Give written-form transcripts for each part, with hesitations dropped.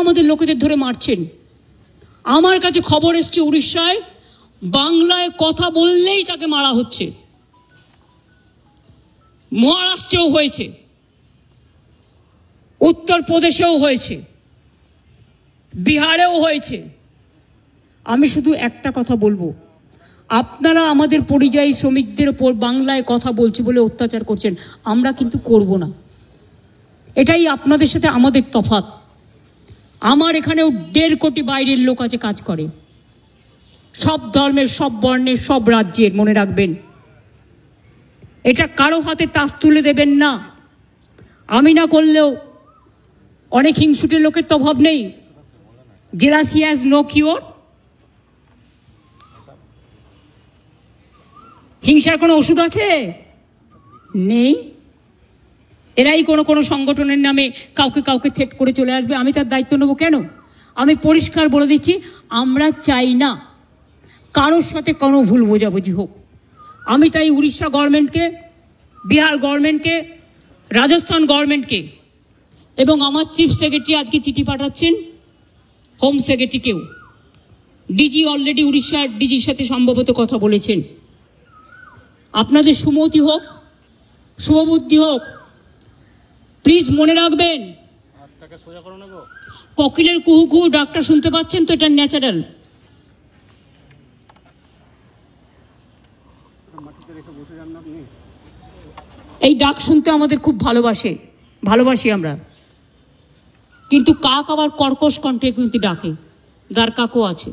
আমাদের লোকেদের ধরে মারছেন। আমার কাছে খবর এসছে উড়িষ্যায় বাংলায় কথা বললেই তাকে মারা হচ্ছে। মহারাষ্ট্রেও হয়েছে, উত্তরপ্রদেশেও হয়েছে, বিহারেও হয়েছে। আমি শুধু একটা কথা বলবো, আপনারা আমাদের পরিযায়ী শ্রমিকদের ওপর বাংলায় কথা বলছি বলে অত্যাচার করছেন, আমরা কিন্তু করব না। এটাই আপনাদের সাথে আমাদের তফাৎ। আমার এখানেও 1.5 কোটি বাইরের লোক আছে, কাজ করে, সব ধর্মের, সব বর্ণের, সব রাজ্যের। মনে রাখবেন, এটা কারো হাতে তাস তুলে দেবেন না। আমি না করলেও অনেক হিংসুটের লোকের তো অভাব নেই। Jealousy has no cure. হিংসার কোনো ওষুধ আছে? নেই। এরাই কোনো সংগঠনের নামে কাউকে কাউকে থ্রেট করে চলে আসবে, আমি তার দায়িত্ব নেব কেন? আমি পরিষ্কার বলে দিচ্ছি, আমরা চাই না কারোর সাথে কোনো ভুল বোঝাবুঝি হোক। আমি তাই উড়িষ্যা গভর্নমেন্টকে, বিহার গভর্নমেন্টকে, রাজস্থান গভর্নমেন্টকে এবং আমার চিফ সেক্রেটারি আজকে চিঠি পাঠাচ্ছেন হোম সেক্রেটারিকেও। ডিজি অলরেডি উড়িষ্যার ডিজির সাথে সম্ভবত কথা বলেছেন। আপনাদের সুমতি হোক, শুভবুদ্ধি হোক। প্লিজ মনে রাখবেন, কোকিলের কুহু কুহু ডাকটা শুনতে পাচ্ছেন তো? এটা ন্যাচারাল। এই ডাক শুনতে আমাদের খুব ভালোবাসি আমরা। কিন্তু কাক আবার কর্কশ কণ্ঠে কিন্তু ডাকে। দার কাকও আছে,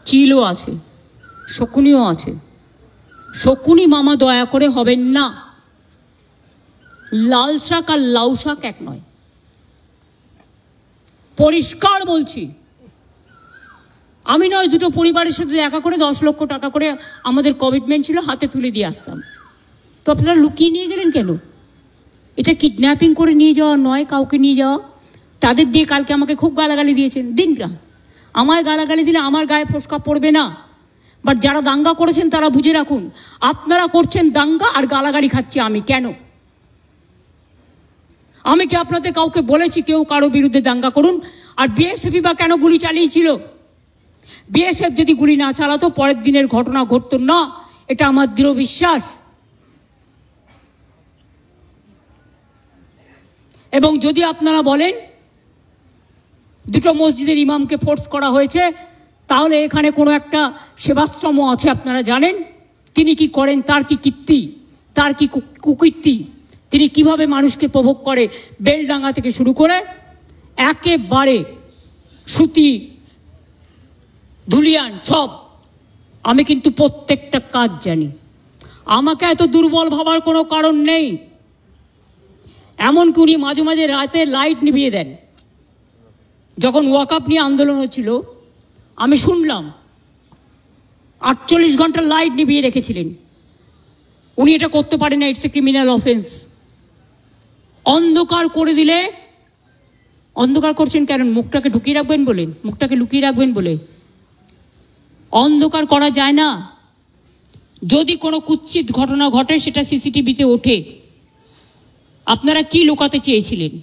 চিলও আছে, শকুনিও আছে। শকুনি মামা দয়া করে হবেন না। লাল শাক আর লাউ শাক এক নয়, পরিষ্কার বলছি। আমি নয়, দুটো পরিবারের সাথে দেখা করে 10 লক্ষ টাকা করে আমাদের কমিটমেন্ট ছিল, হাতে তুলে দিয়ে আসতাম। তো আপনারা লুকিয়ে নিয়ে গেলেন কেন? এটা কিডন্যাপিং করে নিয়ে যাওয়া নয়, কাউকে নিয়ে যাওয়া। তাদের দিয়ে কালকে আমাকে খুব গালাগালি দিয়েছেন। দিন না, আমায় গালাগালি দিলে আমার গায়ে ফোসকা পড়বে না। বাট যারা দাঙ্গা করেছেন তারা বুঝে রাখুন, আপনারা করছেন দাঙ্গা আর গালাগালি খাচ্ছি আমি। কেন? আমি কি আপনাদের কাউকে বলেছি কেউ কারো বিরুদ্ধে দাঙ্গা করুন? আর বিএসএফ বা কেন গুলি চালিয়েছিল? বিএসএফ যদি গুলি না চালাতো পরের দিনের ঘটনা ঘটতো না, এটা আমার দৃঢ় বিশ্বাস। এবং যদি আপনারা বলেন দুটো মসজিদের ইমামকে ফোর্স করা হয়েছে, তাহলে এখানে কোনো একটা সেবাশ্রম আছে, আপনারা জানেন তিনি কি করেন, তার কি কীর্তি, তার কি কুকীর্তি, তিনি কিভাবে মানুষকে প্রভোগ করে, বেলডাঙ্গা থেকে শুরু করে একেবারে সুতি, ধুলিয়ান সব। আমি কিন্তু প্রত্যেকটা কাজ জানি। আমাকে এত দুর্বল ভাবার কোনো কারণ নেই। এমনকি উনি মাঝে মাঝে রাতে লাইট নিভিয়ে দেন। যখন ওয়াকআপ নিয়ে আন্দোলন হচ্ছিল আমি শুনলাম 48 ঘন্টা লাইট নিভিয়ে রেখেছিলেন। উনি এটা করতে পারেন না, ইটস এ ক্রিমিনাল অফেন্স। অন্ধকার করে দিলে, অন্ধকার করছেন কেন? মুখটাকে ঢুকিয়ে রাখবেন বলেন, মুখটাকে লুকিয়ে রাখবেন বলে? অন্ধকার করা যায় না। যদি কোনো কুৎসিত ঘটনা ঘটে সেটা সিসিটিভিতে ওঠে। আপনারা কি লুকাতে চেয়েছিলেন?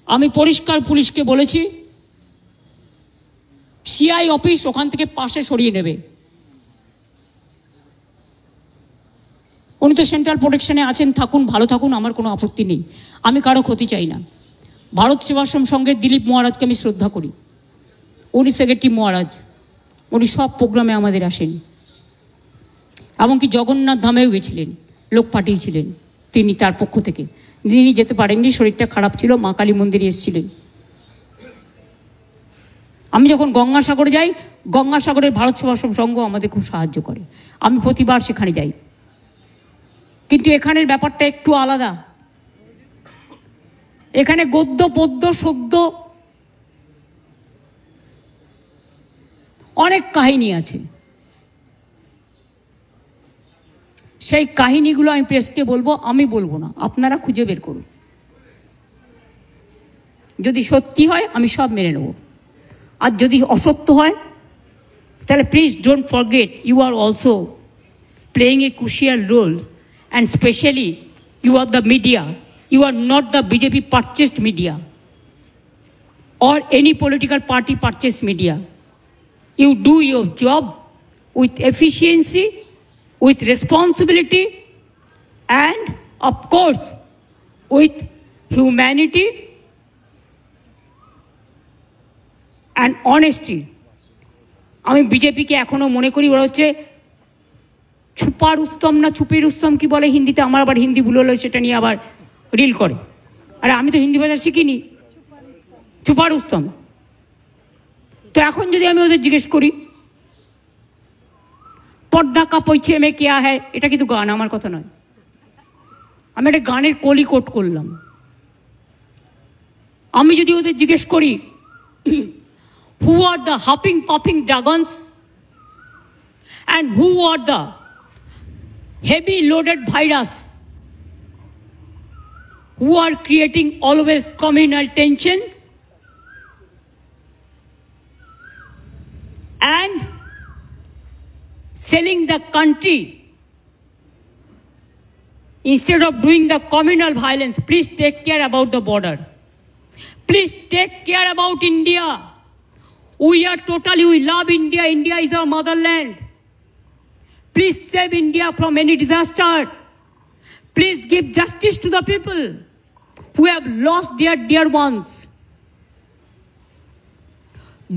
আমি পরিষ্কার পুলিশকে বলেছি, সিআই অফিস ওখান থেকে পাশে সরিয়ে নেবে। উনি তো সেন্ট্রাল প্রোটেকশনে আছেন, থাকুন, ভালো থাকুন, আমার কোনো আপত্তি নেই। আমি কারো ক্ষতি চাই না। ভারত সেবাশ্রম সংঘের দিলীপ মহারাজকে আমি শ্রদ্ধা করি। উনি সেক্রেটারি মহারাজ, উনি সব প্রোগ্রামে আমাদের আসেন। এমনকি জগন্নাথ ধামেও গেছিলেন, লোক পাঠিয়েছিলেন তিনি তার পক্ষ থেকে। তিনি যেতে পারেননি, শরীরটা খারাপ ছিল, মা কালী মন্দিরে এসেছিলেন। আমি যখন গঙ্গাসাগরে যাই, গঙ্গাসাগরের ভারত সেবাশ্রম সংঘ আমাদের খুব সাহায্য করে। আমি প্রতিবার সেখানে যাই। কিন্তু এখানের ব্যাপারটা একটু আলাদা। এখানে গদ্য পদ্য সদ্য অনেক কাহিনী আছে। সেই কাহিনীগুলো আমি প্রেসকে বলবো, আমি বলবো না, আপনারা খুঁজে বের করুন। যদি সত্যি হয় আমি সব মেনে নেব, আর যদি অসত্য হয় তাহলে please don't forget you are also playing a crucial role, and especially you are the media. You are not the BJP purchased media. or any political party purchase media. You do your job with efficiency, with responsibility, and of course, with humanity and honesty. আমি বিজেপিকে এখনো মনে করি ওরা হচ্ছে ছুপা রুস্তম না ছুপি রুস্তম কি বলে হিন্দিতে, আমার আবার হিন্দি ভুল হলো, সেটা নিয়ে আবার রিল করে। আরে আমি তো হিন্দি ভাষা শিখিনি, ছুপা রুস্তম। তো এখন যদি আমি ওদের জিজ্ঞেস করি পর্দা কা পৈছে মে কেয়া হ্যায়, এটা কিন্তু গান, আমার কথা নয়, আমি একটা গানের কলি কোট করলাম। আমি যদি ওদের জিজ্ঞেস করি who are the hopping popping dragons and who are the heavy loaded virus who are creating always communal tensions and selling the country instead of doing the communal violence, please take care about the border. Please take care about India. We love India. India is our motherland. Please save India from any disaster. Please give justice to the people who have lost their dear ones.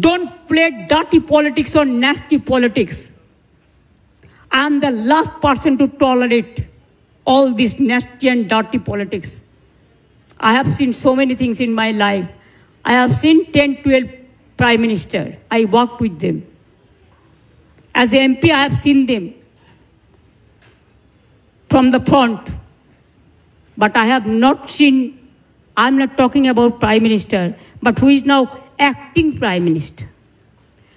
Don't play dirty politics or nasty politics. I am the last person to tolerate all this nasty and dirty politics. I have seen so many things in my life. I have seen 10, 12 Prime Minister. I worked with them. As a MP, I have seen them from the front. But I have not seen, I'm not talking about Prime Minister, but who is now acting Prime Minister.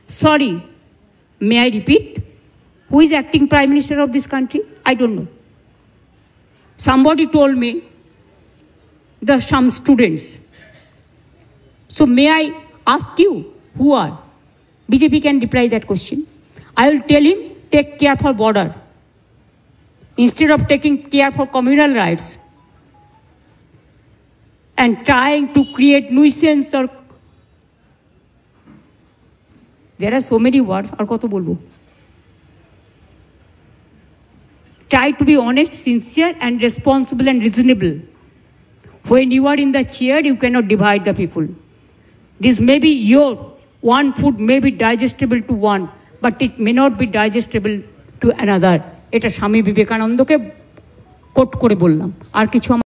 Sorry, may I repeat? Who is acting Prime Minister of this country? I don't know. Somebody told me there are some students. So may I ask you, who are? BJP can reply that question. I will tell him, take care for border. Instead of taking care for communal rights and trying to create nuisance or... There are so many words, আর কত বলবো? Try to be honest, sincere and responsible and reasonable. When you are in the chair, you cannot divide the people. This may be your one food may be digestible to one, but it may not be digestible to another. এটা স্বামী বিবেকানন্দকে coat করে বললাম, আর কিছু